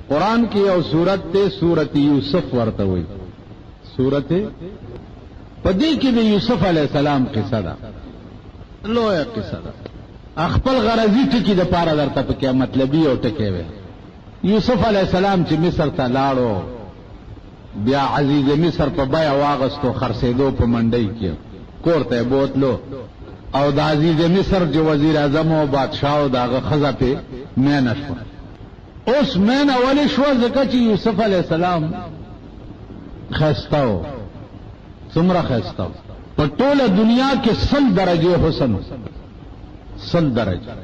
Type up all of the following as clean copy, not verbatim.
قرآن کی او سورت تے سورت یوسف ورته وی سورت پدې کې د یوسف علی السلام قصه ده لویه قصه ده خپل غرضی ټکی د پاره درته په کې مطلبي او ټکی وي یوسف علی السلام چې مصر ته لاړو بیا عزیز مصر په بیا واغستو خرڅېدو په منډۍ کې کور ته بوتلو او د عزیز مصر جو وزیر اعظم او بادشاہ او داغه خزه په مینه شو اوس مینه ولې شو ځکه چې یوسف علی السلام خستاو څومره خستاو په ټوله دنیا کې 100 درجه حسن 100 درجه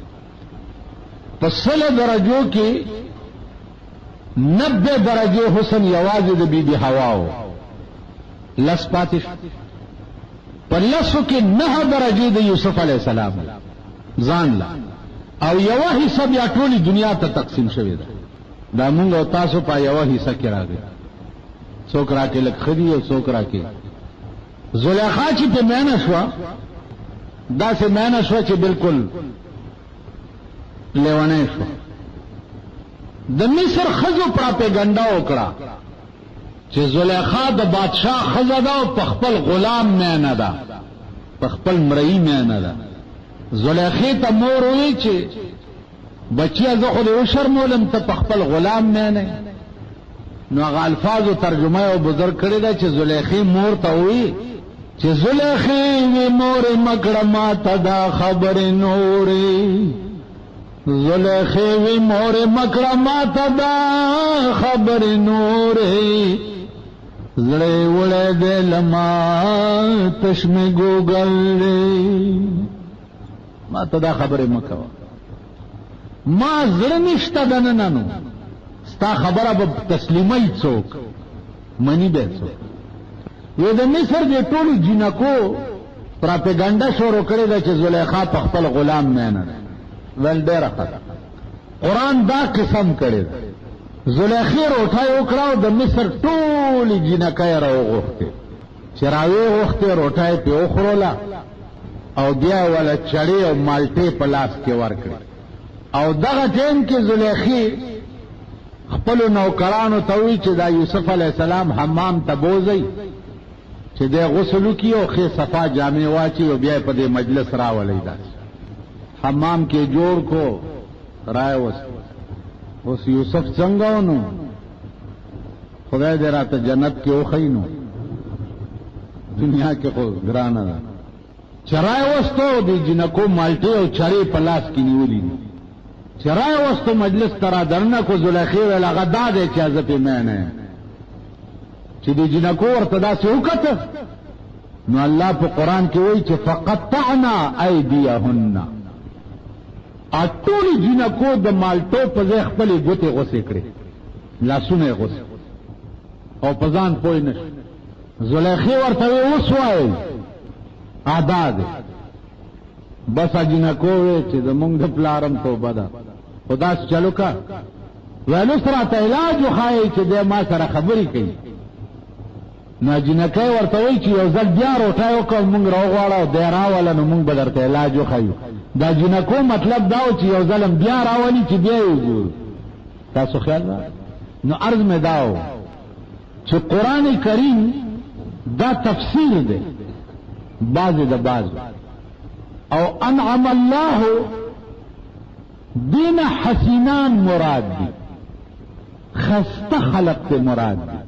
په 100 درجو کې 90 درجه حسن یوازې د بیبي حوا او لس پاتش په لسو کې 9 درجه د یوسف علی السلام ځان لا او یو حصہ بیا ټولي دنیا ته تقسیم شوی ده دا موږ او تاسو په یو حصہ کې راغلي څوک راکې لک خدي او څوک راکې زلیخا چې په معنی شو دا سه معنی شو چې بالکل لیوانه شو د مصر خزو پراپګاندا وکړه چې زلیخا د بادشاہ خزه دا او په خپل غلام معنی ده په خپل مرئی معنی ده زلیخې ته مور وی چې بچیا زه خو له شرمولم ته په خپل غلام معنی نو هغه الفاظ او ترجمه او بزرګ کړی دا چې زلیخې مور ته وی چې زلیخې وی مور مکړه ما ته دا خبر نورې زلیخې وی مور مکړه ما ته دا خبر نورې زړې وړې دې لما تشمه ګوګل ما ته دا خبره مکو ما زړه نشته دنه نو ستا خبره به تسلیمای څوک منی به څوک یو د مصر د ټولو جنکو پراپګاندا شروع کړی دا چې زلیخا په خپل غلام مینه ول ډېر خطا قرآن دا قسم کړی زلیخی روټای وکړه د مصر ټولې جنکای راوغوښتې چې راوغوښتې روټای په وخوروله او بیا ولا چړې او مالټې په لاس کې ورکړي او دغه ټیم کې زلیخی خپل نوکرانو ته وی چې دا یوسف علی السلام حمام ته بوزي چې د غسل کیو خې صفا جامې واچي او بیا په دې مجلس راولې دا حمام کې جوړ کو راي اوس یوسف څنګه ونو خدای دې راته جنت کې وخینو دنیا کې خو ګرانه ده چرای وستو دی جنکو مالټي او چړې په لاس کې نیولې چرای وستو مجلس ترا درنه کو زلیخی ولا غدا دې چې ازه په معنی چې دی جنکو ورته داسې وکړه نو الله په قران کې وایي چې فقطعنا ايديهن اټولي جنکو د مالټو په ځای خپل ګوتې غوسې کړې لاسونه غوسې او پزان پوي نش زلیخی ورته وسوای آداد بس جنکو وی چې د مونږ د پلارم توبه ده خدا چلو کا ویلو سره ته علاج وخای چې د ما سره خبرې کوي نه جنکای ورته وی چې یو ځل بیا روټای وکړ مونږ راغواړو د راول نو مونږ به درته علاج وخایو دا جنکو مطلب دا چې یو ځلم بیا راولي چې بیا وګورو تاسو خیال نو عرض مې داو چې قران کریم دا تفسیر ده بعض د بعض او انعم الله دین حسینان مراد دی خسته خلق ته مراد دی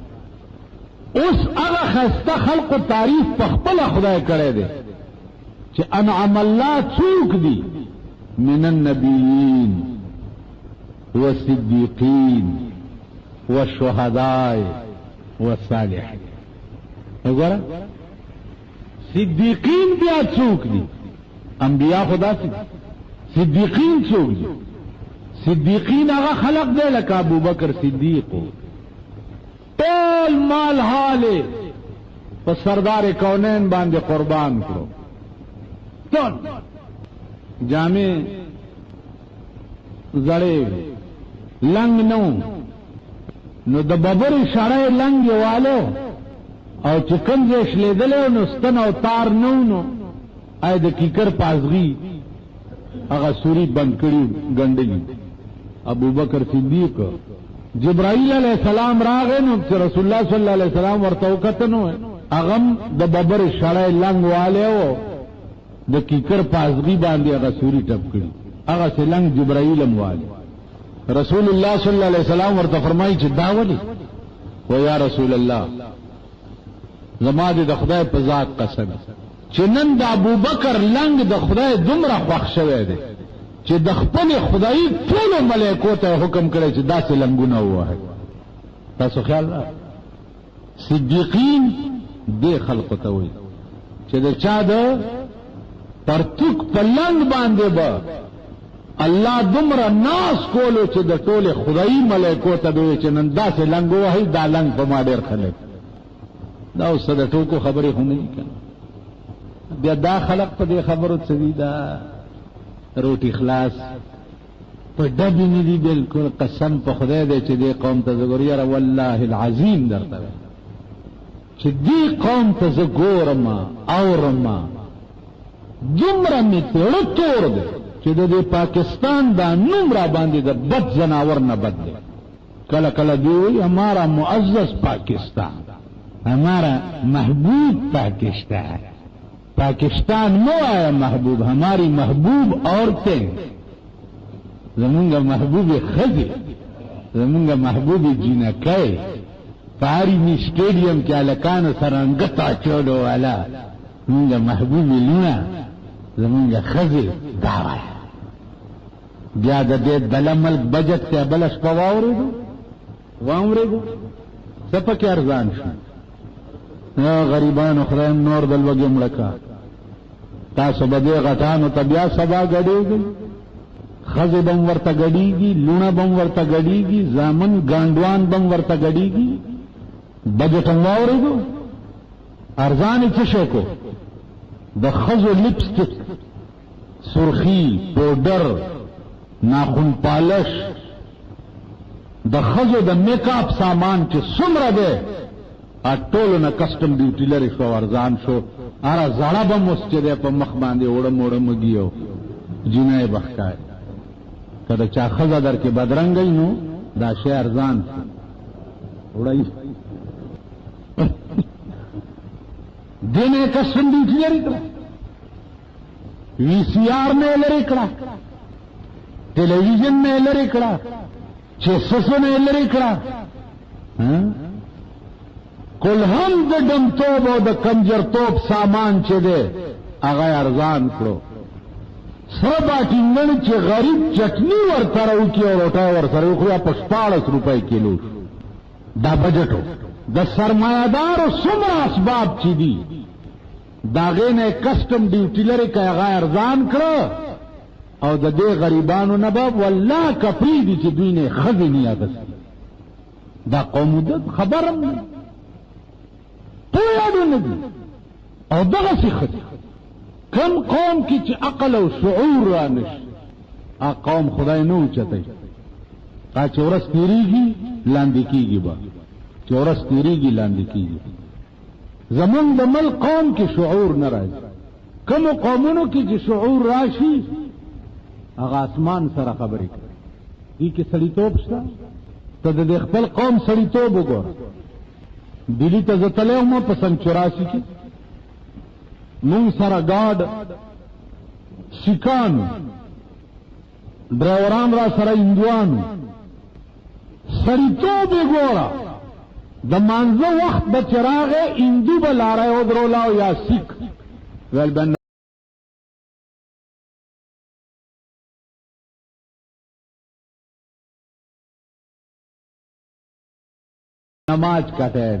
اوس هغه خسته خلق تعریف په خپل خدای کړی دی چې انعم الله څوک دی من النبیین والصدیقین والشهداء والصالحین وګوره صدیقین بیا څوک دي انبیاء خدا سي صدیقین څوک دي صدیقین هغه خلق دی لکه ابو بکر صدیق ټول مال حاله په سردار کونین باندې قربان کړو ټول جامع زړې لنګ نو د ببر اشاره لنګ والو او چې کوم ځای شلیدلې نو ستن او تار نو اې د کیکر پازغي هغه سوري بند کړی ګندګي ابو بکر صدیق جبرائیل علیہ السلام راغې نو چې رسول الله صلی الله علیه وسلم ورته وکتل نو هغه د ببر شړای لنګ والے وو د کیکر پازغي باندې هغه سوري ټپ کړی هغه سلنګ جبرائیل هم والے رسول الله صلی الله علیه وسلم ورته فرمایي چې دا ولي و یا رسول الله زما د خدای په ذات قسم چې نن د ابوبکر لنګ د خدای دومره خوښ شوی دی چې د خپل خدای ټول ملائکو ته حکم کړی چې داسې لنګونه ووهي تاسو خیال را صدیقین دې خلق ته وایي چې د چا د پرتوک په لنګ باندې به الله دومره ناس کولو چې د ټول خدای ملائکو ته به چې نن داسې لنګ ووهي دا لنګ په ما ډېر خلک دا اوس د ټوکو خبرې خو نه دي کنه بیا دا خلق په دې خبرو څه دي دا روټي خلاص په ډبې نه دي بالکل قسم په خدای دی چې دې قوم ته زه ګورم والله العظیم درته چې دې قوم ته زه ګورم اورم دومره مې تړه تور دی چې د پاکستان دا نوم را باندې د بد زناور نه بد دی کله کله دوی ہمارا معزز پاکستان ہمارا محبوب پاکستان پاکستان نو آیا محبوب ہماری محبوب عورتیں زمونگا محبوب خزی زمونگا محبوب جینکے پاری می سٹیڈیم کیا لکان سرنگتا چولو والا زمونگا محبوب لونا زمونگا خزی دعوی بیا د دې بل ملک بجټ ته بلش پواورېدو واورېدو سپکه ارزان شو غریبانو خدای نور دل وګي مړکا تاسو بده غټانو طبيعه سبا غړېږي خزه بم ورته غړېږي لونه بم ورته غړېږي زامن ګاندوان بم ورته غړېږي بجټ واورېدو ارزان څه شو کو د خزو لپسټک سرخی پودر ناخن پالش د خزو د میک اپ سامان چې څومره ده ټولو نه کسٹم ډیوټي لري شو ارزان شو اره زړه به مسجد په مخ باندې وړم مګیو جنای بخکای کله چا خزه در کې بدرنګي نو دا شی ارزان وړای دینه کسٹم ډیوټي لري وی سی آر میں لري کړه ټلویزیون میں لري کړه چسسو میں لري کړه کل هم د دمتوب او د کنجرتوب سامان چې ده هغه ارزان کړو سره باټینګن چې غریب چټنی ورته راوکی او روټا ورسره خو په 14 روپۍ کیلو دا بجټو د سرمایدار څومره اسباب چي دي داغه نه کسٹم ډیوټي لري که هغه ارزان کړو او د دې غریبانو نه باب والله کپری دي چې دوی نه خزینه یادس دا قوم د خبرم او دغه څه کم قوم کې چې عقل او شعور رانش ا قوم خدای نه اوچتای کا چورس تیریږي لاندې کیږي با چورس تیریږي لاندې کیږي زمون د مل قوم کې شعور نه راځي کوم قومونو کې چې شعور راشي هغه اسمان سره خبرې کوي دي کې سړیتوب شته ته د خپل قوم سړیتوب وګور دلی ته زتلې مو په 84 کې مون سره گاډ سکان ډرایوران را سره هندوانو سړیتوب وګورا د مانزه وخت به چراغه هندو بلاره او درولاو یا سیک ول بن نماز کټه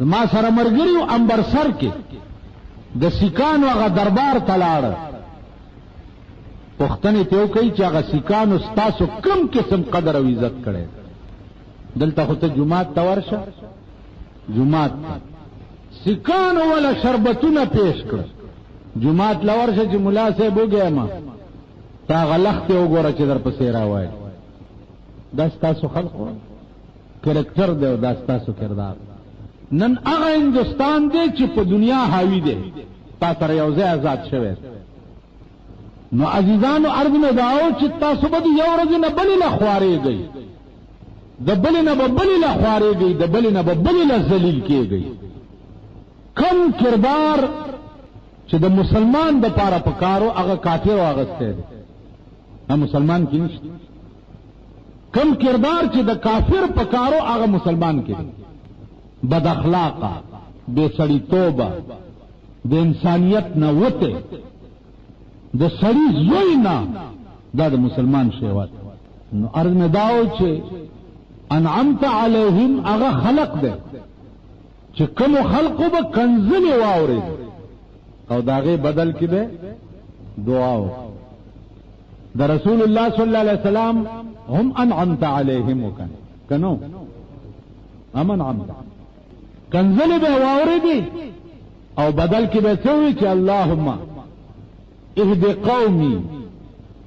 ما سره مرګریو امبرسر کې د سکانو هغه دربار تلاړ پښتنه ته کوي چې هغه سکانو ستاسو کم قسم قدر او عزت کړي دلته خو ته جمعات ته ورشه، جمعات سکانو ولا شربتونه پیش کړ، جمعات لورشه چې ملا صاحب وګیا ما تا غلخت وګوره چې در پسې راوای. دا ستاسو خلقو کرکټر دی، دا ستاسو کردار. نن هغه هندوستان دی چې په دنیا حاوی دی، تا سره یو ځای آزاد شوی. نو عزیزانو عرض مې داو چې تاسو به یو ورځ نه بلې نه خوارېږئ، د بلې نه به بلې نه خوارېږئ، د بلې نه به بلې نه ذلیل کېږئ. کم کردار چې د مسلمان د پاره پکارو هغه کافر واغسته دی، هم مسلمان کې نشته. کم کردار چې د کافر پکارو هغه مسلمان کې دی. بد اخلاقه، بے سړی توبه، د انسانیت نه وته، د سړی زوی نه، دا د مسلمان شیوات. نو عرض مې داو چې انعمت علیهم هغه خلق دی چې کوم خلقو به کنزلې واوري او داغه بدل کې به دعا و. د رسول الله صلی الله علیه وسلم هم انعمت علیهم وکن کنو امن عمد کنزلې به واوري دي او بدل کې به څوي چې اللهم اهد قومي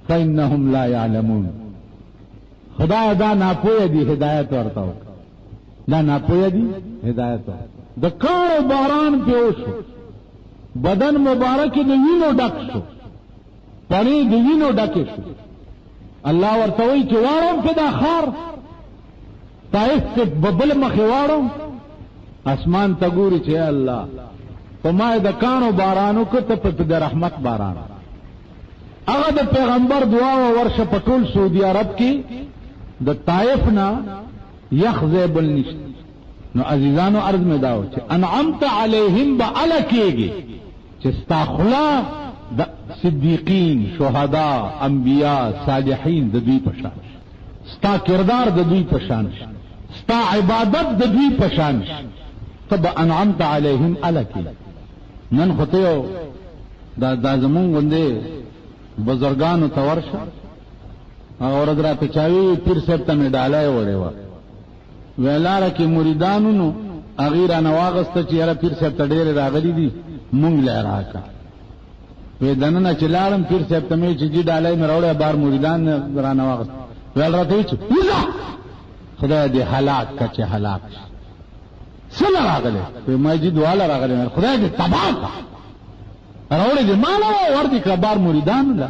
فانهم لا يعلمون. خدای دا ناپوهه دي هدایت ورته، دا ناپوهه دي هدایت. د کار باران په وشو، بدن مبارک د وینو ډک شو، پړې د وینو ډک شو. الله ورته وایي چې واړم په دا خار طائف ته ببل مخې واړم، اسمان ته ګوري چې الله په ما د کانو بارانو کته په د رحمت باران. هغه د پیغمبر دعا او ورشه په ټول سعودي عرب کې د طائف نه یخذب النشت. نو عزیزانو عرض میں داو چې انعمت علیہم بعلکیږي چې استخلا د صدیقین، شهدا، انبیاء، صالحین د دوی پشان، ستا کردار د دوی پشان، ستا عبادت د دوی پشان، تب انعمت علیہم علکی. نن خطیو دا زمون غنده بزرگانو تورشا اور ادرا پچاوی پیر صاحب ته ډالای وړي و ویلاره کې مریدانو نو اغیرا نواغسته چې یاره پیر صاحب ته ډېر راغلي دي مونږ لا راکا وې دنه چې لاړم پیر صاحب ته مې چې جی ډالای مې راوړې بار مریدان را نواغست ویل راته چې خدای دې هلاک کچه هلاک سره راغله په مسجد والا راغله خدای دې تباہ راوړې دې مال ور دي کبار مریدان لا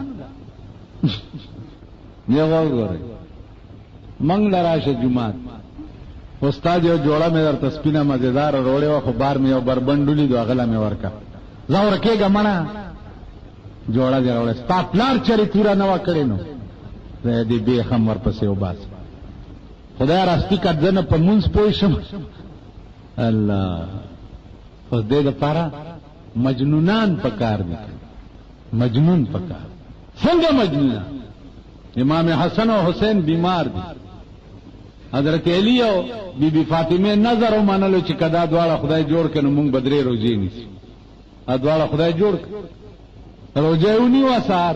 نه وګورئ منګ لراشه جمعات استاد یو جوړه مې در تسپینه مزیدار وروړې و خو بار مې یو بربندولې دوه غلا مې ورکا زاور کېګه مړه جوړه دی وروړې ستا پلار چری تورا نو کړې نو زه دې به هم ورپسې وباس خدای راستي کډنه په مونږ پوښم الله اوس دې لپاره مجنونان پکار دي مجنون پکار څنګه مجنون امام حسن او حسین بیمار دي حضرت علی او بی بی فاطمه نظر او منلو چې کدا دواړه خدای جوړ کړي مونږ بدرې روزي نیسی دواړه خدای جوړ روزيونی وسار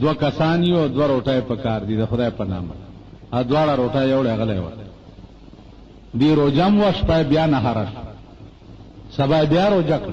دو کسانیو دو روټه پکار دي د خدای په نام دواړه روټه یو غلې و دی روزم وش په بیا نه هرش سبا بیا روزه کړ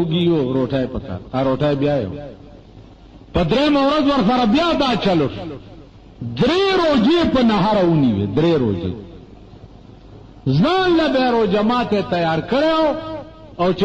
وګیو روټه پکار روټه بیا یو پدری مورز ور سره بیا دا چلو درې روزي په نهار ونی وي درې روزي ځان له بیرو جماعت تیار کړو او چې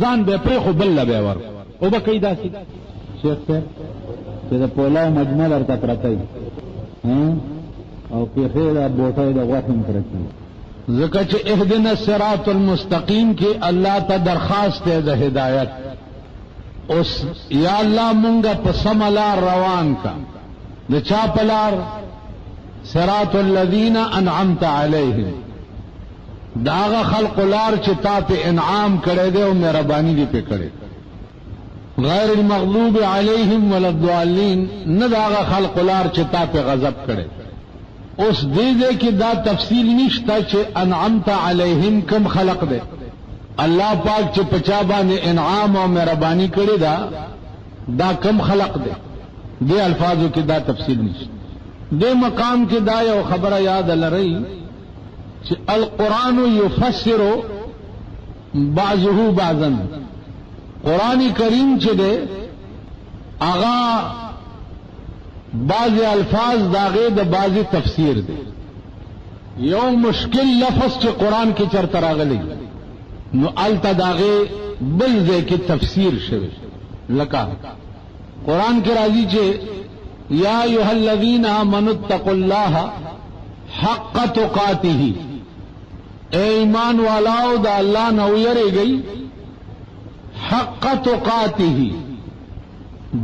ځان به پرې خو بل له بیور او به کیدا سي شیخ صاحب چې د پولا مجمل ارته پرتای او په خیره بوټای د غوښم پرتای ذکر چې اهدنا الصراط المستقیم کې الله ته درخواست ده د هدایت اوس یا الله مونږه په سملار روان کا د چا پلار صراط الذین انعمت علیهم داغه خلق لار چې تا په انعام کړي دي او مهرباني دي په کړي غیر المغضوب علیهم ولا الضالین نه داغه خلق لار چې تا په غضب کړي اوس دې کې دا تفصیل نشته چې انعمت علیهم کم خلق ده الله پاک چې پچا باندې انعام او مهرباني کړی دا کم خلق دی. دې الفاظو کې دا تفصیل نشته. دې مقام کې دا یو خبره یاد لرئ چې القرآن یفسر بعضه بعضا. قرآن کریم چې دی هغه بعض الفاظ داغه د بعضی تفسیر دی. یو مشکل لفظ چې قرآن کې چرته راغلی نو الته داغه بل ځای کې تفسیر شوی. لکه قرآن کې راځي چې یا ایها الذین آمنوا اتقوا الله حق تقاته. اے ایمان والاو دا اللہ نہ ویریږئ حق تقاته.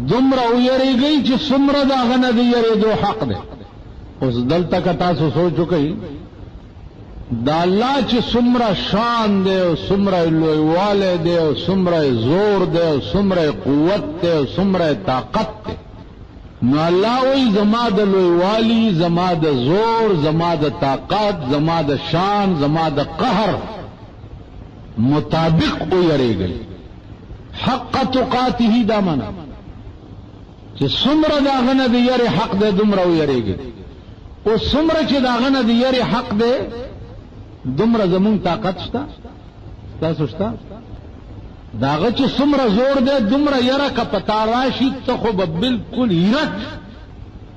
دمر ویریږئ چې څومره دا غنه دی یریدو حق دی. اوس دلته که تاسو سوچ وکئ دا الله چې څومره شان دی او څومره لویوالی دی او څومره زور دی او څومره قوت دی او څومره طاقت دی، نو الله وی زما د لویوالی، زما د زور، زما د طاقت، زما د شان، زما د قهر مطابق ویریږئ. حق تقاته دا معنا چې څومره دا غنه دی یری حق دی دومره ویریږئ. او څومره چې دا غنه دی یری حق دی دومره زمون طاقت شته، تاسو شته داغه چې څومره زور دی دومره یره که پتا راشي ته خو به بالکل هیرت.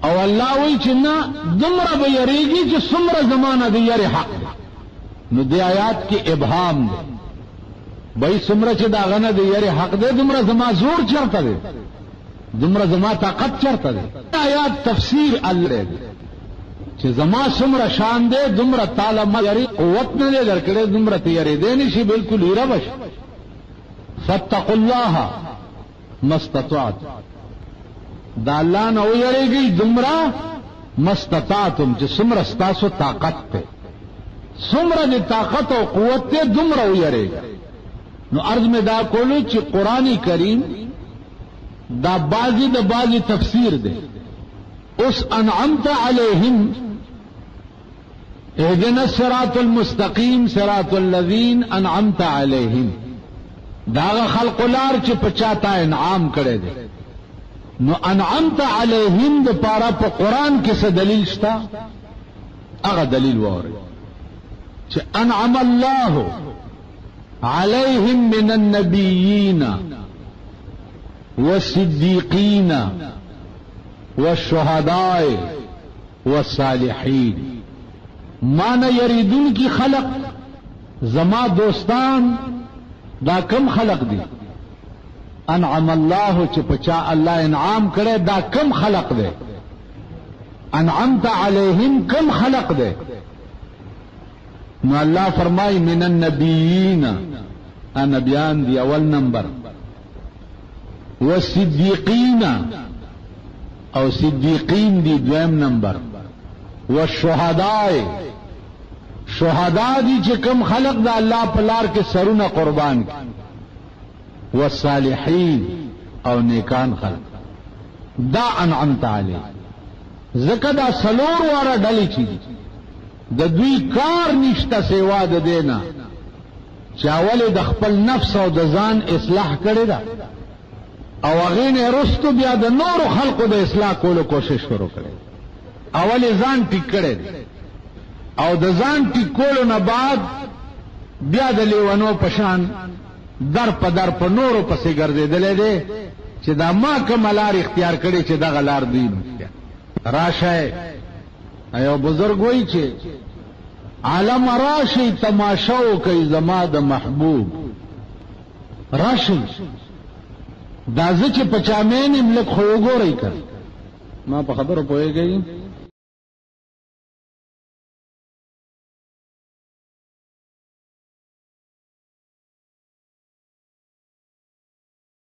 او الله وی چې نه دومره به یریږي چې څومره زمانه دی یری حق دی. نو دی آیات کې ابهام دی بای څومره چې دا غنه دی یری حق دی دومره زما زور چرته دی، دومره زما طاقت چرته دی. آیات تفسیر الله دی چې زما څومره شان دی دومره تعالی ما یری قوت نه دی درکړې دومره تیاری دی نشي بالکل هیره بش. فاتقوا الله ما استطعت. دا الله نه ویریږي دومره ما استطعتم چې څومره ستاسو طاقت ته، څومره د طاقت او قوت ته دومره ویریږي. نو عرض میں دا کولو چې قرآن کریم دا بازی دا بازی تفسیر دے. اس انعمت علیہم اهدنا الصراط المستقیم صراط الذین انعمت علیہم. داغه خلق لار چې پچاتا انعام کړي دي. نو انعمت علیہم د پارا په قرآن کې څه دلیل شتا؟ هغه دلیل واره چې انعم الله علیہم من النبیین والصدیقین والشہداء والصالحین. مانا یریدون کی خلق زما دوستان دا کم خلق دی؟ انعم اللہ چې پچا اللہ انعام کرے دا کم خلق دے؟ انعمت علیہم کم خلق دے؟ نو اللہ فرمائی من النبیین نبیان دی اول نمبر، والصدیقین او صدیقین دی دویم نمبر، والشہداء شہداء دی چې کم خلق دا اللہ پلار کے سرونه قربان کی، والصالحین او نیکان خلق. دا انعمت علی زکه دا سلور واره ډلی چی د دوی کار نشته سیوا د دینا چاول د خپل نفس او د ځان اصلاح کړي دا او هغه نه رستو بیا د نور خلقو د اصلاح کولو کوشش شروع کړي. اول ځان ټیک کړي او د ځان ټیک کولو نه بعد بیا د لیوانو پشان در په در په نورو پسې ګرځېدلې دي چې دا ما کوم لار اختیار کړي چې دا غلار دی راشه. ایو بزرگ وای چې عالم راشي تماشاو کوي زما د محبوب راشي دا ځکه په چامین ملک خو وګورئ کړ. ما په خبرو پوهیږئ